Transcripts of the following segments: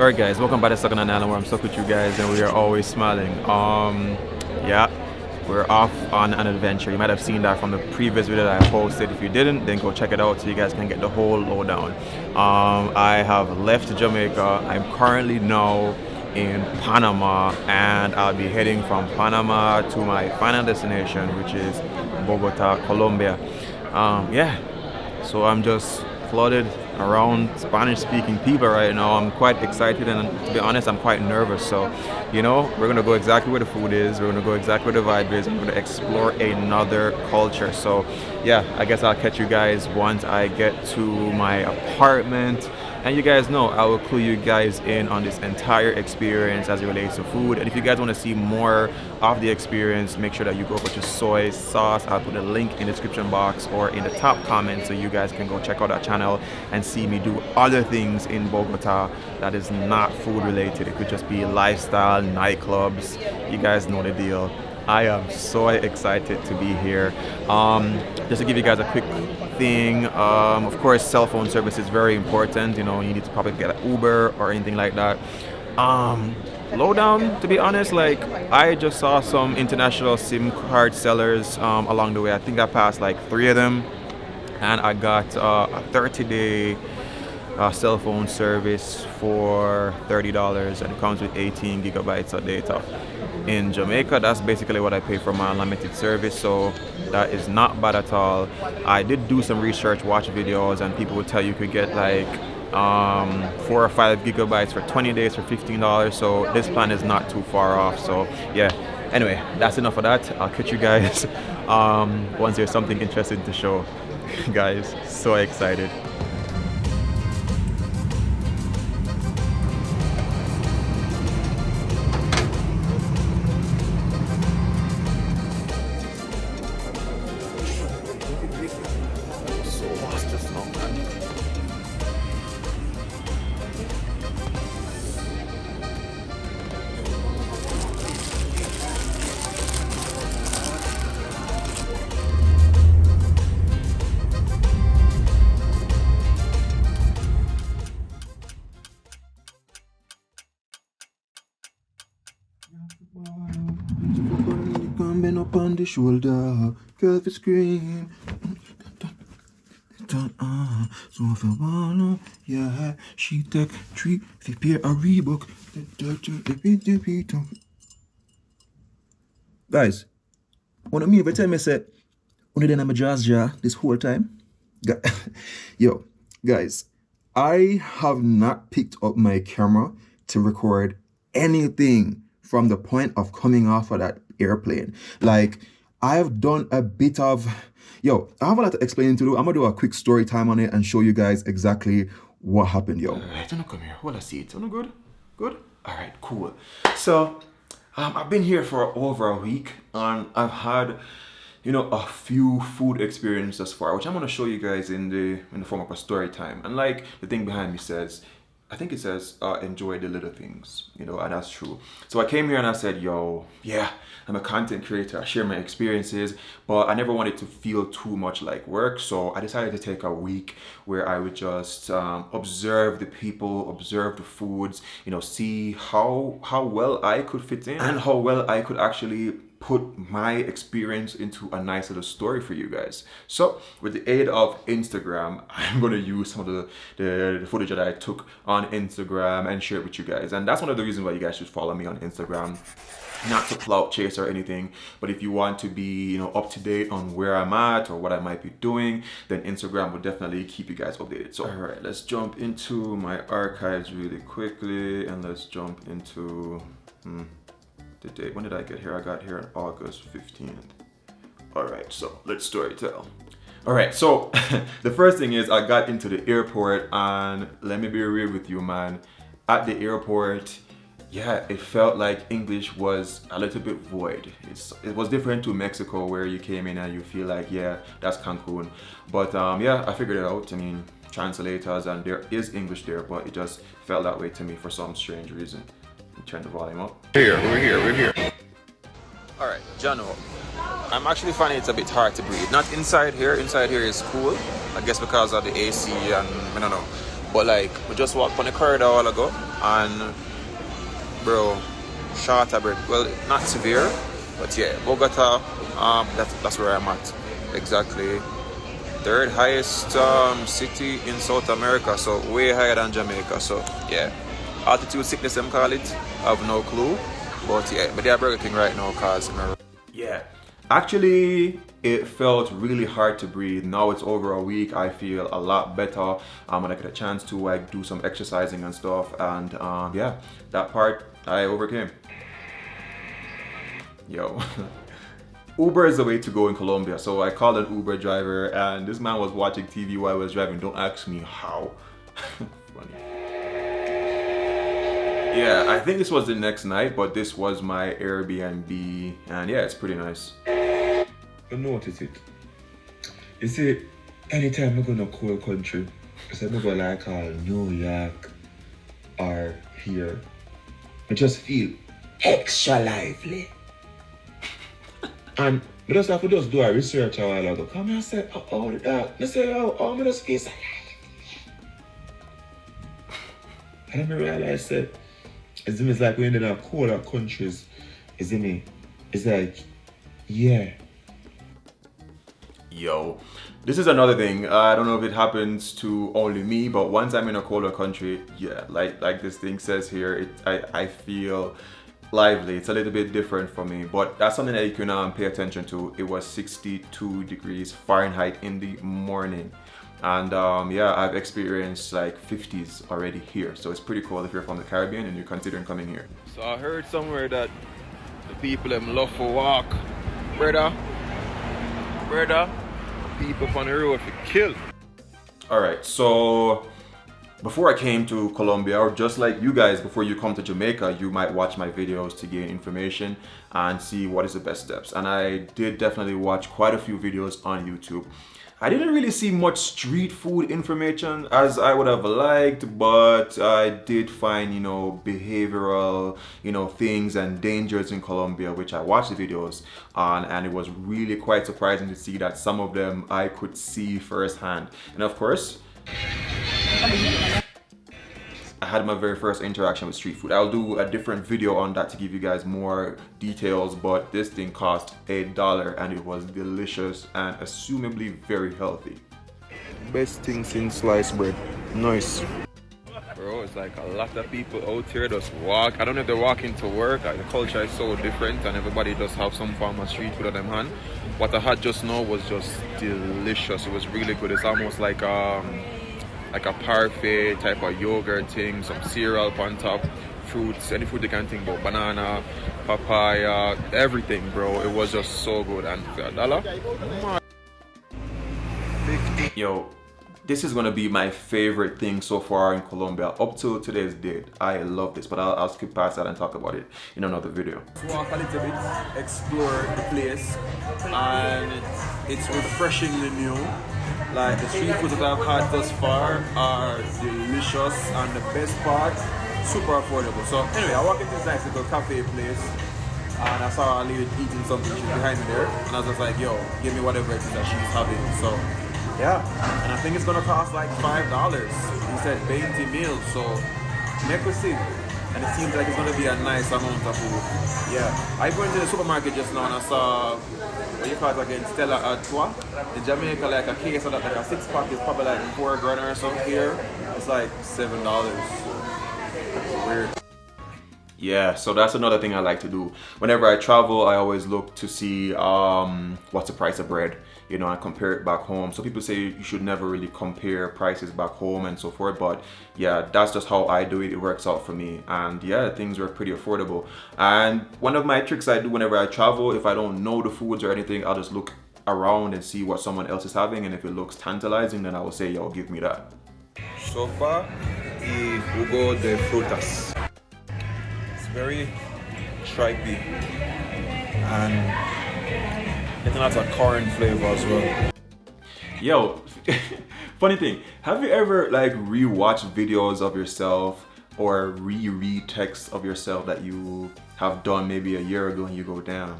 Alright guys, welcome back to Stuck on an Island where I'm stuck with you guys and we are always smiling. Yeah, we're off on an adventure. You might have seen that from the previous video that I posted. If you didn't, then go check it out so you guys can get the whole lowdown. I have left Jamaica. I'm currently now in Panama and I'll be heading from Panama to my final destination, which is Bogota, Colombia. Yeah, so I'm just flooded around Spanish-speaking people right now. I'm quite excited and to be honest, I'm quite nervous. So, you know, we're gonna go exactly where the food is. We're gonna go exactly where the vibe is. We're gonna explore another culture. So, yeah, I guess I'll catch you guys once I get to my apartment. And you guys know I will clue you guys in on this entire experience as it relates to food. And if you guys want to see more of the experience, make sure that you go over to Soy Sauce. I'll put a link in the description box or in the top comment so you guys can go check out that channel and see me do other things in Bogota that is not food related. It could just be lifestyle, nightclubs. You guys know the deal. I am so excited to be here. Just to give you guys a quick thing, of course cell phone service is very important. You know, you need to probably get an Uber or anything like that. Lowdown, to be honest, like I just saw some international SIM card sellers along the way. I think I passed like 3 of them and I got a 30-day cell phone service for $30 and it comes with 18 gigabytes of data. In Jamaica, that's basically what I pay for my unlimited service, so that is not bad at all. I did do some research, watch videos, and people would tell you could get like 4 or 5 gigabytes for 20 days for $15, so this plan is not too far off. So yeah, anyway, that's enough of that. I'll catch you guys once there's something interesting to show. Guys, so excited. Bend up on the shoulder, girl to scream. So if you wanna, yeah, she take 3 if you pay a Reebok. Guys, what I mean every time I say, only then I'm a jazz jar this whole time. Yo, guys, I have not picked up my camera to record anything from the point of coming off of that airplane. Like, I have done a bit of, yo, I have a lot to explain to do. I'm gonna do a quick story time on it and show you guys exactly what happened, yo. Alright, don't come here. Well, I see it. Don't good? Good? Alright, cool. So, I've been here for over a week and I've had, you know, a few food experiences thus far, which I'm gonna show you guys in the form of a story time. And like the thing behind me says, I think it says, enjoy the little things, you know, and that's true. So I came here and I said, yo, yeah, I'm a content creator. I share my experiences, but I never wanted to feel too much like work. So I decided to take a week where I would just observe the people, observe the foods, you know, see how well I could fit in and how well I could actually put my experience into a nice little story for you guys. So with the aid of Instagram, I'm going to use some of the footage that I took on Instagram and share it with you guys. And that's one of the reasons why you guys should follow me on Instagram. Not to clout chase or anything, but if you want to be, you know, up to date on where I'm at or what I might be doing, then Instagram will definitely keep you guys updated. So all right, let's jump into my archives really quickly and let's jump into the date. When did I get here? I got here on August 15th. All right, so let's storytell. All right, so the first thing is I got into the airport and let me be real with you, man. At the airport, yeah, it felt like English was a little bit void. It was different to Mexico where you came in and you feel like, yeah, that's Cancun. But yeah, I figured it out. I mean, translators and there is English there, but it just felt that way to me for some strange reason. Turn the volume up. We're here. All right, Jano. I'm actually finding it's a bit hard to breathe. Not inside here. Inside here is cool. I guess because of the AC and I don't know. But like, we just walked on the corridor a while ago and bro, shorter bread. Well, not severe, but yeah, Bogota, that's where I'm at. Exactly. Third highest city in South America, so way higher than Jamaica. So yeah, altitude sickness them call it. I have no clue, but yeah, but they are Burger King right now, cause yeah. Actually, it felt really hard to breathe. Now it's over a week. I feel a lot better. When I get a chance to like do some exercising and stuff, and yeah, that part I overcame. Yo. Uber is the way to go in Colombia. So I called an Uber driver and this man was watching TV while I was driving. Don't ask me how. Funny. Yeah, I think this was the next night, but this was my Airbnb and yeah, it's pretty nice. I notice it. You see, anytime I go to a cold country, so I go like New York or here, I just feel extra lively. And I just have to just do a research a while ago. Come here and say, oh, the dog. I say, oh, I just feel so lively. And then I realize that it's like when in the colder countries, it's like, yeah. Yo, this is another thing. I don't know if it happens to only me, but once I'm in a colder country, yeah, like this thing says here, I feel lively. It's a little bit different for me, but that's something that you can pay attention to. It was 62 degrees Fahrenheit in the morning, and yeah, I've experienced like 50s already here, so it's pretty cool if you're from the Caribbean and you're considering coming here. So I heard somewhere that the people them love for walk, brother, people on the road for kill. All right, so before I came to Colombia, or just like you guys, before you come to Jamaica, you might watch my videos to gain information and see what is the best steps. And I did definitely watch quite a few videos on YouTube. I didn't really see much street food information as I would have liked, but I did find, you know, behavioral, you know, things and dangers in Colombia, which I watched the videos on, and it was really quite surprising to see that some of them I could see firsthand. And of course, I had my very first interaction with street food. I'll do a different video on that to give you guys more details, but this thing cost $8 and it was delicious and assumably very healthy. Best thing since sliced bread. Nice. Bro, it's like a lot of people out here just walk. I don't know if they're walking to work. The culture is so different and everybody does have some form of street food on them hand. What I had just now was just delicious. It was really good. It's almost like a parfait type of yogurt thing, some cereal on top, fruits, any fruit you can think about, banana, papaya, everything, bro. It was just so good. And for $1, yo, this is gonna be my favorite thing so far in Colombia up to today's date. I love this, but I'll skip past that and talk about it in another video. Walk a little bit, explore the place, and it's refreshingly new. Like the street foods that I've had thus far are delicious, and the best part, super affordable. So anyway, I walked into this nice little cafe place and I saw a lady eating something. She's behind me there, and I was just like, yo, give me whatever it is that she's having. So yeah, and I think it's gonna cost like $5. He said 20 meals, so make we see. And it seems like it's gonna be a nice amount of food. Yeah, I went to the supermarket just now and I saw, what you call it again, Stella Artois. In Jamaica, like a case of that, like a 6-pack is probably like $4 or something. Here, it's like $7. Weird. Yeah, so that's another thing I like to do. Whenever I travel, I always look to see what's the price of bread, you know, and compare it back home. So people say you should never really compare prices back home and so forth, but yeah, that's just how I do it. It works out for me, and yeah, things are pretty affordable. And one of my tricks I do whenever I travel, if I don't know the foods or anything, I'll just look around and see what someone else is having, and if it looks tantalizing, then I will say, yo, give me that. Sopa y jugo de frutas. Very stripy and getting lots of corn flavor as well. Yo, funny thing, have you ever like rewatched videos of yourself or reread texts of yourself that you have done maybe a year ago and you go, damn,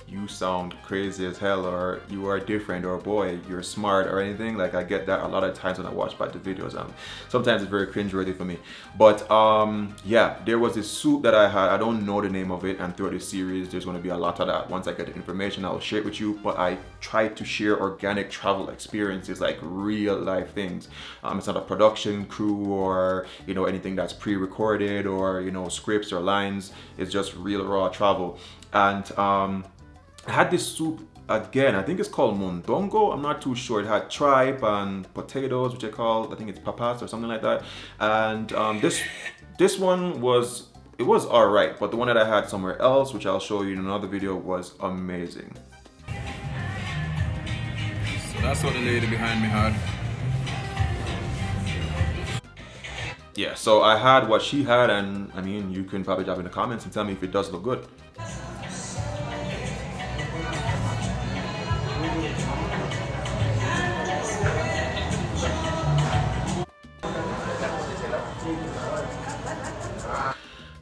you sound crazy as hell, or you are different, or boy, you're smart, or anything. Like, I get that a lot of times when I watch back the videos. Sometimes it's very cringeworthy for me. But yeah, there was this soup that I had. I don't know the name of it, and throughout the series there's going to be a lot of that. Once I get the information, I'll share it with you. But I try to share organic travel experiences, like real life things. It's not a production crew or, you know, anything that's pre-recorded or, you know, scripts or lines. It's just real raw travel. And I had this soup again. I think it's called mondongo. I'm not too sure. It had tripe and potatoes, which I call, I think it's papas or something like that. And this one was, it was all right, but the one that I had somewhere else, which I'll show you in another video, was amazing. So that's what the lady behind me had. Yeah, so I had what she had, and I mean, you can probably drop in the comments and tell me if it does look good.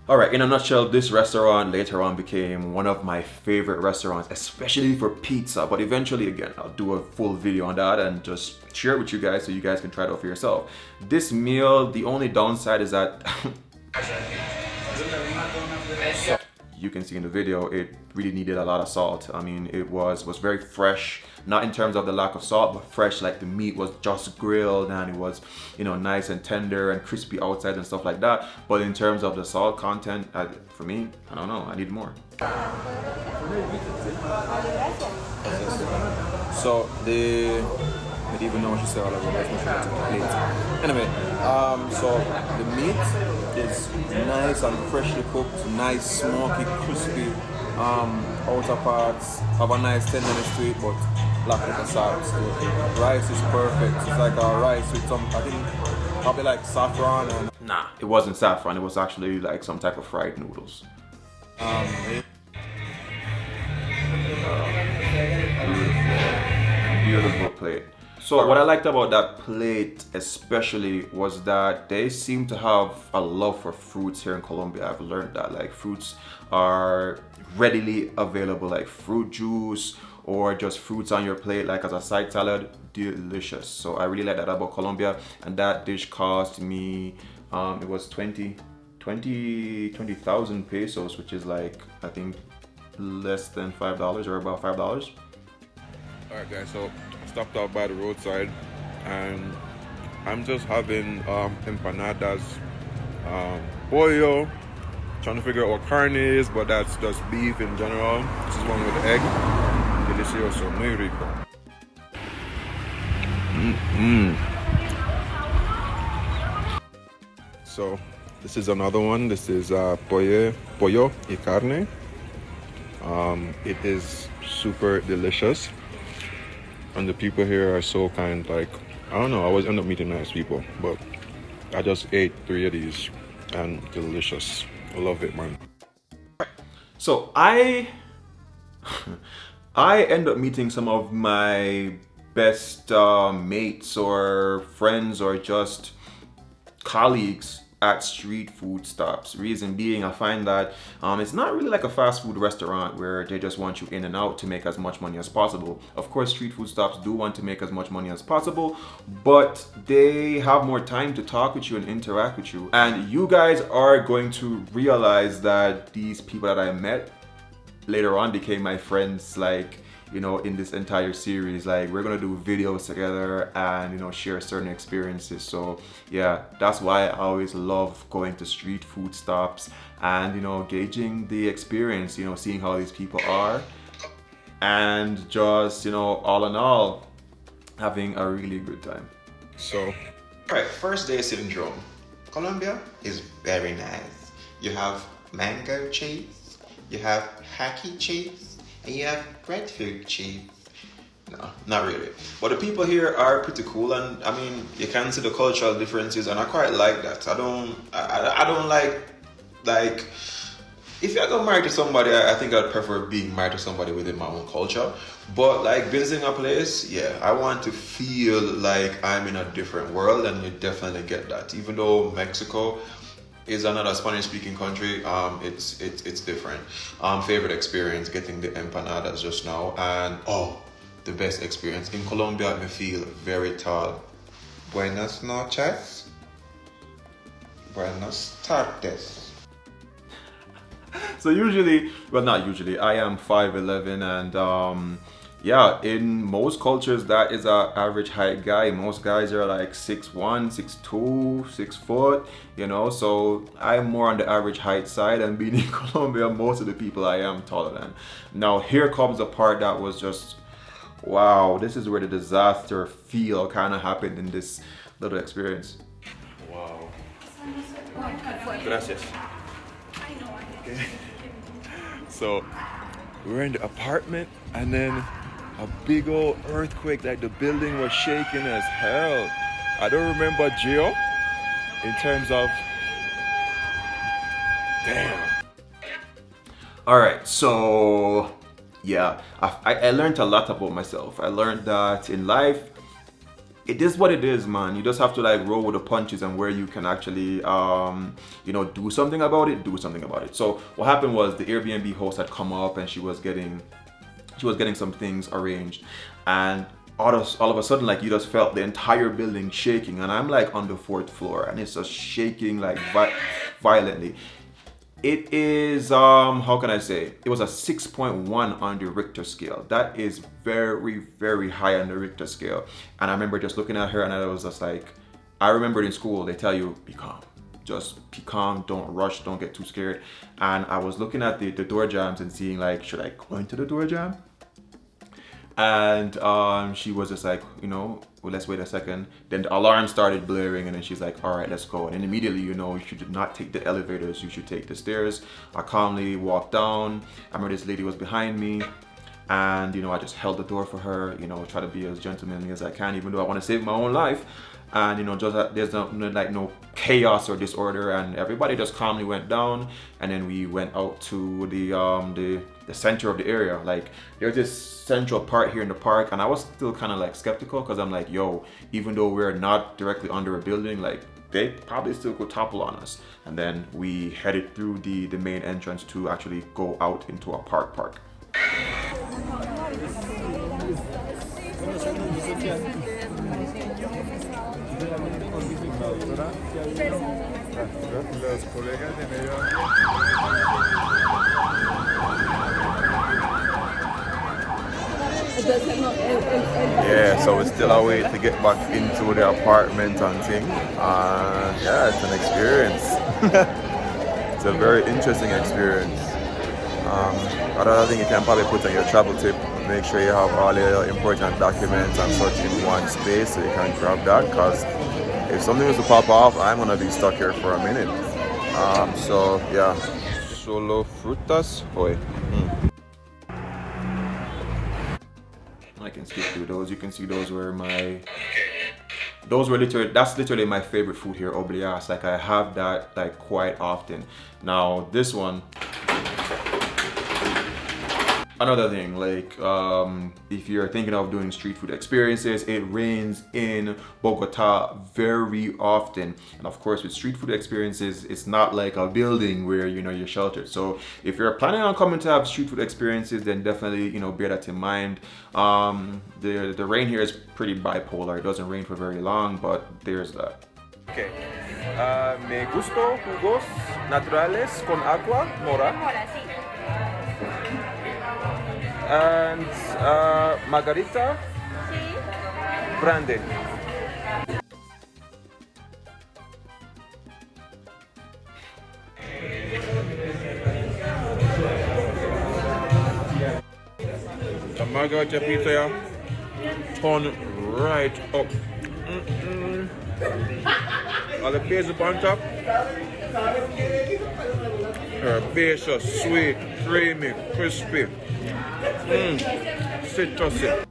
Alright, in a nutshell, this restaurant later on became one of my favorite restaurants, especially for pizza. But eventually, again, I'll do a full video on that and just share it with you guys so you guys can try it out for yourself. This meal, the only downside is that you can see in the video, it really needed a lot of salt. I mean, it was very fresh, not in terms of the lack of salt, but fresh, like the meat was just grilled and it was, you know, nice and tender and crispy outside and stuff like that. But in terms of the salt content, for me, I don't know, I need more. So I didn't even know what she said all over. Let's make sure to plate. Anyway, so the meat is nice and freshly cooked, nice, smoky, crispy. Outer parts have a nice tenderness to it, but lack of salt. The rice is perfect. It's like a rice with some, I think, probably like saffron and. Nah, it wasn't saffron. It was actually like some type of fried noodles. Beautiful plate. So what I liked about that plate especially was that they seem to have a love for fruits here in Colombia. I've learned that, like, fruits are readily available, like fruit juice or just fruits on your plate, like as a side salad. Delicious. So I really like that about Colombia. And that dish cost me, it was 20,000 pesos, which is like, I think, less than $5 or about $5. Alright guys, so I stopped out by the roadside and I'm just having empanadas, pollo, trying to figure out what carne is, but that's just beef in general. This is one with egg. Delicioso, muy rico. So this is another one. This is pollo y carne. It is super delicious. And the people here are so kind. Like, I don't know, I always end up meeting nice people, but I just ate 3 of these and delicious. I love it, man. So I end up meeting some of my best mates or friends or just colleagues at street food stops. Reason being, I find that it's not really like a fast food restaurant where they just want you in and out to make as much money as possible. Of course, street food stops do want to make as much money as possible, but they have more time to talk with you and interact with you. And you guys are going to realize that these people that I met later on became my friends, like, you know, in this entire series. Like, we're gonna do videos together and, you know, share certain experiences. So yeah, that's why I always love going to street food stops and, you know, gauging the experience, you know, seeing how these people are, and just, you know, all in all, having a really good time. So, alright, first day syndrome. Colombia is very nice. You have mango cheese, you have hacky cheese, and you have breadfruit cheese. No, not really. But the people here are pretty cool, and I mean, you can see the cultural differences, and I quite like that. I don't like if I go married to somebody, I think I'd prefer being married to somebody within my own culture. But like visiting a place, yeah, I want to feel like I'm in a different world, and you definitely get that. Even though Mexico is another Spanish-speaking country. It's different. Favorite experience getting the empanadas just now, and the best experience in Colombia. I feel very tall. Buenas noches. Buenas tardes. So usually, well, not usually, I am 5'11", and yeah, in most cultures that is an average height guy. Most guys are like 6'1", 6'2", 6 foot, you know, so I'm more on the average height side, and being in Colombia, most of the people I am taller than. Now here comes the part that was just, wow, this is where the disaster feel kind of happened in this little experience. Wow. Gracias. Okay. So we're in the apartment, and then a big old earthquake, like the building was shaking as hell. I don't remember Geo in terms of, damn. All right, so yeah, I learned a lot about myself. I learned that in life, it is what it is, man. You just have to like roll with the punches, and where you can actually, you know, do something about it, do something about it. So what happened was the Airbnb host had come up, and she was getting some things arranged, and all of a sudden, like, you just felt the entire building shaking, and I'm like on the 4th floor, and it's just shaking like violently. It is, how can I say? It was a 6.1 on the Richter scale. That is very, very high on the Richter scale. And I remember just looking at her, and I was just like, I remember in school, they tell you, be calm. Just be calm, don't rush, don't get too scared. And I was looking at the door jambs and seeing like, should I go into the door jam? And she was just like, you know, well, let's wait a second. Then the alarm started blaring, and then she's like, all right, let's go. And then immediately, you know, you should not take the elevators, you should take the stairs. I calmly walked down. I remember this lady was behind me, and, you know, I just held the door for her, you know, try to be as gentlemanly as I can, even though I want to save my own life. And, you know, just there's no chaos or disorder, and everybody just calmly went down. And then we went out to the center of the area. Like, there's this central part here in the park, and I was still kind of like skeptical, because I'm like, yo, even though we're not directly under a building, like, they probably still could topple on us. And then we headed through the main entrance to actually go out into a park. Los colegas de medio. Yeah, so we're still away to get back into the apartment and thing. Yeah, it's an experience. It's a very interesting experience. Another thing you can probably put on your travel tip, make sure you have all your important documents and such in one space, so you can grab that, because if something was to pop off, I'm gonna be stuck here for a minute. So yeah, solo frutas hoy. I can skip through those. You can see those were that's literally my favorite food here, obleas. Like, I have that like quite often. Now this one, another thing, like, if you're thinking of doing street food experiences, it rains in Bogota very often. And of course, with street food experiences, it's not like a building where, you know, you're sheltered. So if you're planning on coming to have street food experiences, then definitely, you know, bear that in mind. The rain here is pretty bipolar. It doesn't rain for very long, but there's that. Okay. Me gusto jugos naturales con agua mora. And margarita grande. The margarita pizza turn right up. All the pieces up on top. Herbaceous, sweet, creamy, crispy. Citrusy.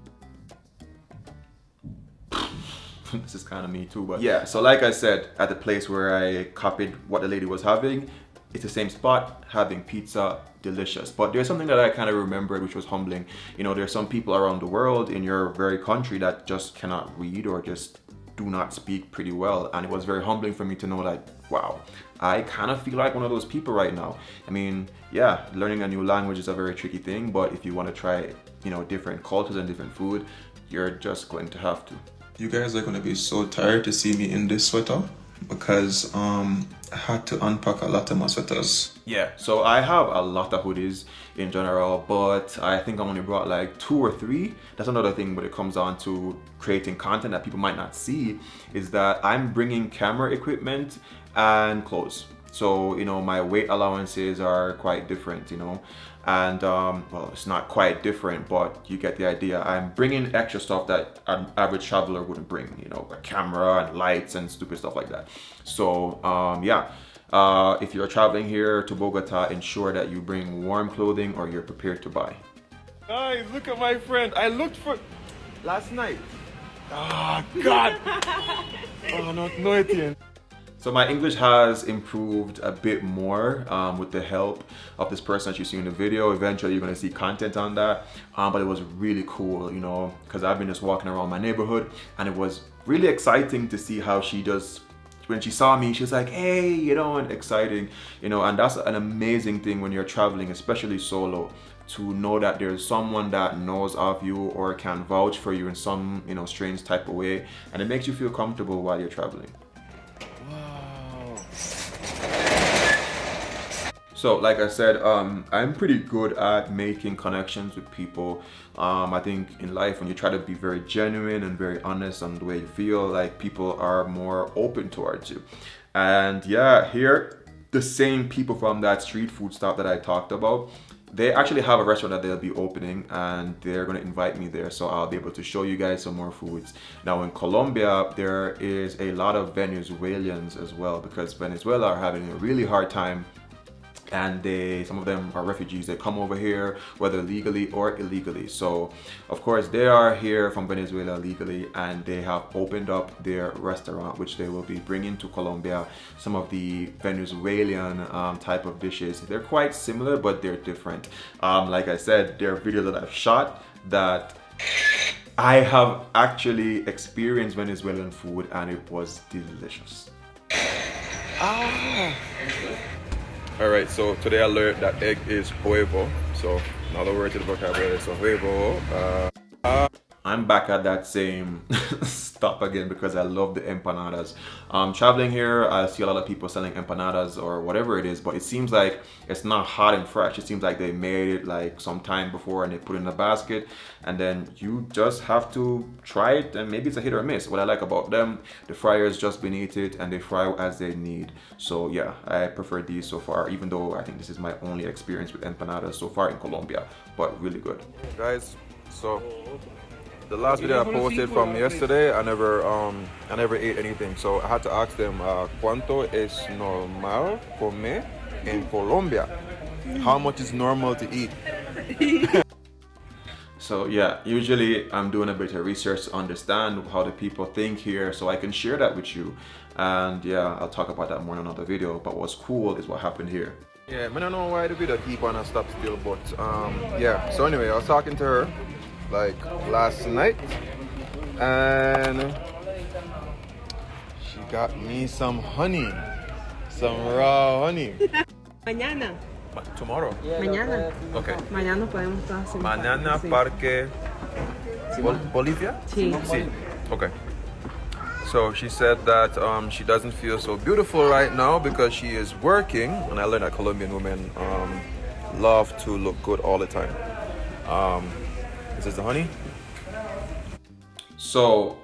This is kind of me too, but yeah. So like I said, at the place where I copied what the lady was having, it's the same spot, having pizza, delicious. But there's something that I kind of remembered, which was humbling. You know, there's some people around the world in your very country that just cannot read, or just do not speak pretty well, and it was very humbling for me to know like, wow, I kind of feel like one of those people right now. I mean, yeah, learning a new language is a very tricky thing, but if you want to try, you know, different cultures and different food, you're just going to have to. You guys are gonna be so tired to see me in this sweater because I had to unpack a lot of my sweaters. Yeah, so I have a lot of hoodies in general, but I think I only brought like 2 or 3. That's another thing when it comes on to creating content that people might not see, is that I'm bringing camera equipment and clothes. So, you know, my weight allowances are quite different, you know, and well, it's not quite different, but you get the idea. I'm bringing extra stuff that an average traveler wouldn't bring, you know, a camera and lights and stupid stuff like that. So yeah, if you're traveling here to Bogota, ensure that you bring warm clothing or you're prepared to buy. Guys, look at my friend. I looked for last night. Oh God. Oh no, Etienne. So my English has improved a bit more with the help of this person that you see in the video. Eventually you're gonna see content on that, but it was really cool, you know, because I've been just walking around my neighborhood, and it was really exciting to see how she does. When she saw me, she was like, hey, you know, and exciting, you know, and that's an amazing thing when you're traveling, especially solo, to know that there's someone that knows of you or can vouch for you in some, you know, strange type of way, and it makes you feel comfortable while you're traveling. So like I said, I'm pretty good at making connections with people. I think in life, when you try to be very genuine and very honest on the way you feel, like people are more open towards you. And yeah, here, the same people from that street food stop that I talked about, they actually have a restaurant that they'll be opening, and they're going to invite me there, so I'll be able to show you guys some more foods. Now in Colombia, there is a lot of Venezuelans as well, because Venezuela are having a really hard time, and some of them are refugees. They come over here whether legally or illegally. So of course they are here from Venezuela legally, and they have opened up their restaurant, which they will be bringing to Colombia some of the Venezuelan type of dishes. They're quite similar, but they're different. Like I said, there are videos that I've shot that I have actually experienced Venezuelan food, and it was delicious. All right, so today I learned that egg is huevo. So another word to the vocabulary, so huevo. I'm back at that same stop again because I love the empanadas. Traveling here, I see a lot of people selling empanadas or whatever it is, but it seems like it's not hot and fresh. It seems like they made it like some time before and they put it in a basket, and then you just have to try it, and maybe it's a hit or miss. What I like about them, the fryer is just beneath it and they fry as they need. So yeah, I prefer these so far, even though I think this is my only experience with empanadas so far in Colombia, but really good. Guys, so the last video I posted from yesterday, I never ate anything, so I had to ask them, ¿Cuánto es normal comer en Colombia? How much is normal to eat? So yeah, usually I'm doing a bit of research to understand how the people think here, so I can share that with you. And yeah, I'll talk about that more in another video. But what's cool is what happened here. Yeah, I don't know why the video keep on and stop still, but yeah. So anyway, I was talking to her like last night, and she got me some honey, some raw honey. Mañana. Tomorrow. Mañana. Okay. Mañana podemos estar haciendo. Mañana Sí. Parque Bolivia? Sí. Sí. Okay. So she said that she doesn't feel so beautiful right now because she is working, and I learned that Colombian women love to look good all the time. This is the honey. So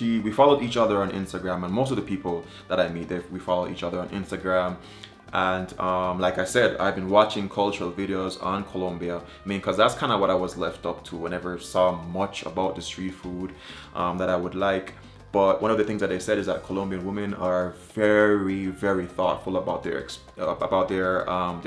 we followed each other on Instagram, and most of the people that I meet, we follow each other on Instagram. And like I said, I've been watching cultural videos on Colombia. I mean, because that's kind of what I was left up to. I never saw much about the street food that I would like. But one of the things that they said is that Colombian women are very, very thoughtful about their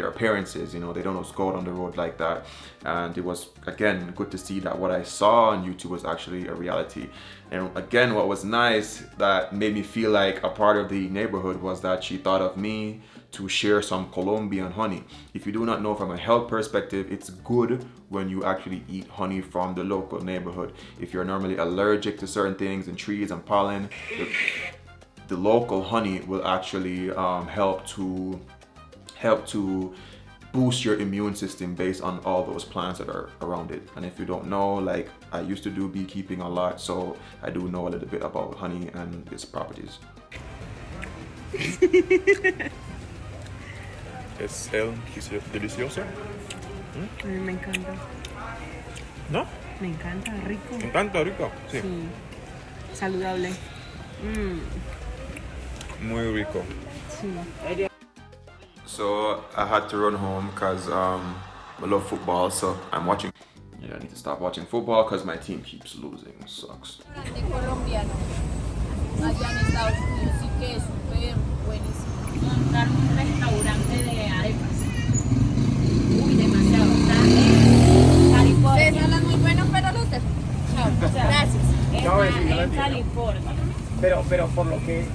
appearances. You know, they don't just go out on the road like that. And it was, again, good to see that what I saw on YouTube was actually a reality. And again, what was nice that made me feel like a part of the neighborhood was that she thought of me. to share some Colombian honey. If you do not know, from a health perspective, it's good when you actually eat honey from the local neighborhood. If you're normally allergic to certain things and trees and pollen, the local honey will actually help to boost your immune system based on all those plants that are around it. And if you don't know, like, I used to do beekeeping a lot, so I do know a little bit about honey and its properties. Es delicioso. A mí me encanta. ¿No? Me encanta, rico. Me encanta, rico. Sí. Sí. Saludable. Muy rico. Sí. So I had to run home because I love football, so I'm watching. Yeah, I need to stop watching football because my team keeps losing. It sucks. De colombiano allá en Estados Unidos sí que es súper buenísimo. Montar un restaurante de arepas. Uy, demasiado. California. Ustedes hablan muy bueno, pero los de... Gracias. En California. Pero por lo que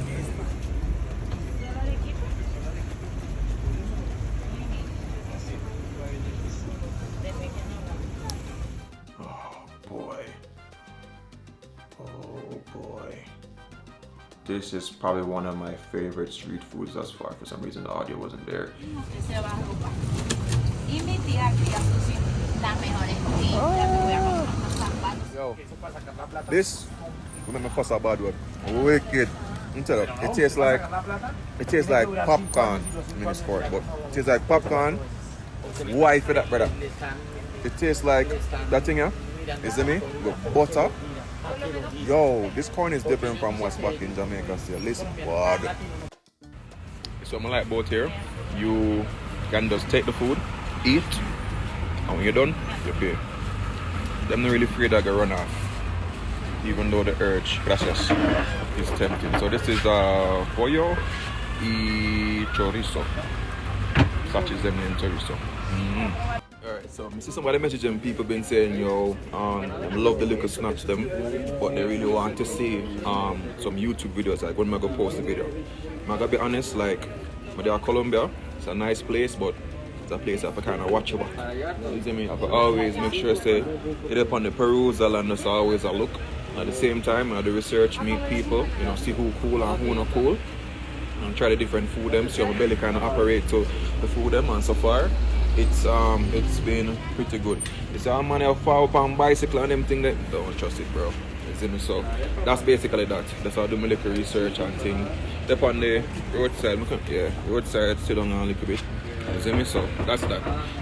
This is probably one of my favorite street foods thus far. For some reason, the audio wasn't there. Y mi tía aquí asocia las mejores tiendas. Me voy a comprar unos zapatos. Yo, this will make me fuss a bad word. Wicked. You tell you, it tastes like popcorn. I mean, it's sport, but it tastes like popcorn. Why for that, brother? It tastes like that thing, yeah? You see me? With butter. Yo, this corn is different from what's back in Jamaica still. Listen, bud. So I like both here. You can just take the food, eat, and when you're done, you pay. I'm not really afraid I can run off, even though the urge, gracias, is tempting. So this is pollo y chorizo. Such is them name chorizo. Alright, so I see somebody messaging people been saying, yo, love the little snaps them, but they really want to see some YouTube videos, like when am I gonna post a video. I'm gonna be honest, like, when they are Colombia, it's a nice place, but it's a place I have to kind of watch about. You see me? I have to always make sure say hit up on the perusal and just always a look. At the same time, I do research, meet people, you know, see who cool and who not cool, and try the different food them, so my belly kind of operate to the food them, and so far it's been pretty good. It's a man who fall up on bicycle and them thing that don't trust it, bro. You see me? So that's basically that. That's how I do my little research and thing. Up on the roadside, roadside sit down a little bit. You see me? So that's that.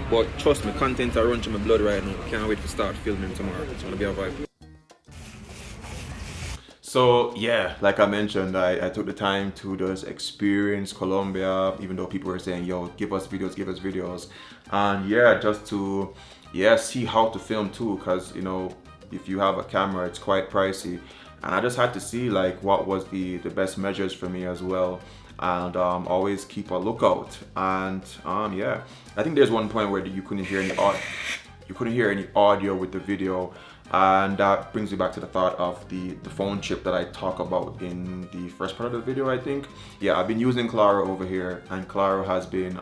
But trust me, content are running through my blood right now. Can't wait to start filming tomorrow. It's gonna be a vibe. So yeah, like I mentioned, I took the time to just experience Colombia, even though people were saying, yo, give us videos. And yeah, just to, see how to film too, because, you know, if you have a camera, it's quite pricey. And I just had to see like what was the best measures for me as well. And always keep a lookout. And I think there's one point where you couldn't hear any audio with the video. And that brings me back to the thought of the phone chip that I talk about in the first part of the video, I think. Yeah, I've been using Claro over here, and Claro has been,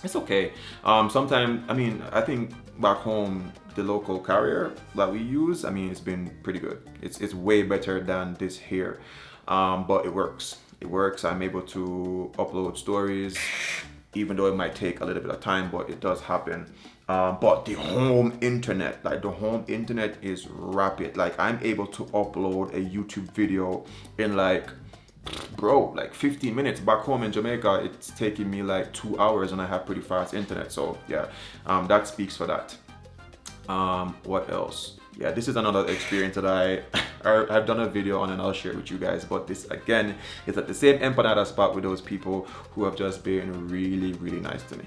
it's okay. Sometimes, I mean, I think back home, the local carrier that we use, I mean, it's been pretty good. It's way better than this here, but it works. It works. I'm able to upload stories, even though it might take a little bit of time, but it does happen. But the home internet is rapid. Like, I'm able to upload a YouTube video in like 15 minutes. Back home in Jamaica, it's taking me like 2 hours, and I have pretty fast internet. So yeah, that speaks for that. What else? Yeah, this is another experience that I've done a video on, and I'll share it with you guys. But this again is at the same empanada spot with those people who have just been really, really nice to me.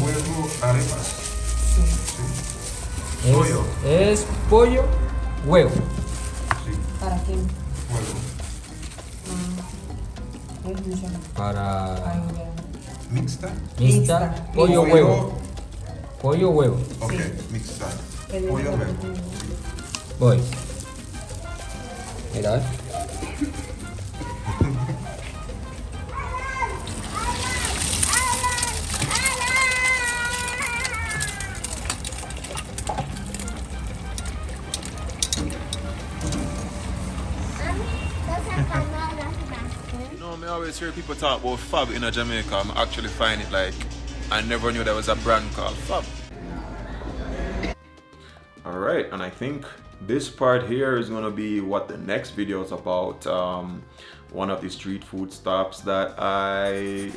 Huevo, arepas. pollo. Es pollo, huevo. Sí, ¿Para qué? huevo. Para Mixta. mixta, pollo, huevo. Pollo huevo. Okay, mix that. Pollo huevo. Voy. Mira. You know, I always hear people talk about Fab in Jamaica. I actually find it like I never knew there was a brand called Fab. All right, and I think this part here is gonna be what the next video is about. One of the street food stops that I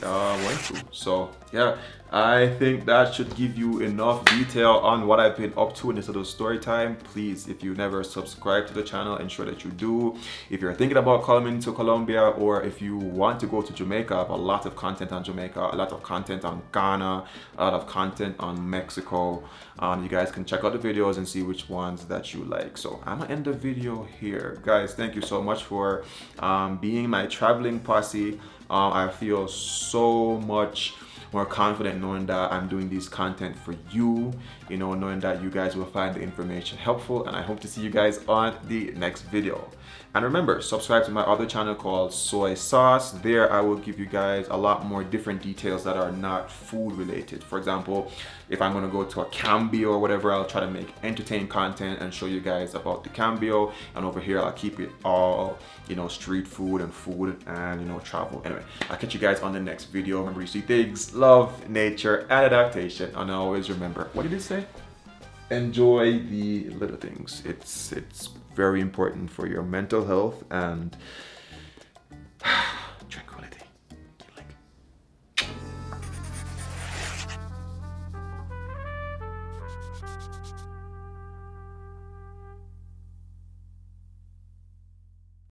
went to. So yeah, I think that should give you enough detail on what I've been up to in this little story time. Please, if you never subscribe to the channel, ensure that you do. If you're thinking about coming to Colombia, or if you want to go to Jamaica, I have a lot of content on Jamaica, a lot of content on Ghana, a lot of content on Mexico. You guys can check out the videos and see which ones that you like. So I'm gonna end the video here. Guys, thank you so much for being my traveling posse. I feel so much more confident knowing that I'm doing this content for you, you know, knowing that you guys will find the information helpful, and I hope to see you guys on the next video. And remember, subscribe to my other channel called Soy Sauce. There I will give you guys a lot more different details that are not food related. For example, if I'm gonna go to a cambio or whatever, I'll try to make entertaining content and show you guys about the cambio. And over here, I'll keep it all, you know, street food and, you know, travel. Anyway, I'll catch you guys on the next video. Remember, you see things, love, nature, and adaptation. And always remember, what did it say? Enjoy the little things. It's very important for your mental health and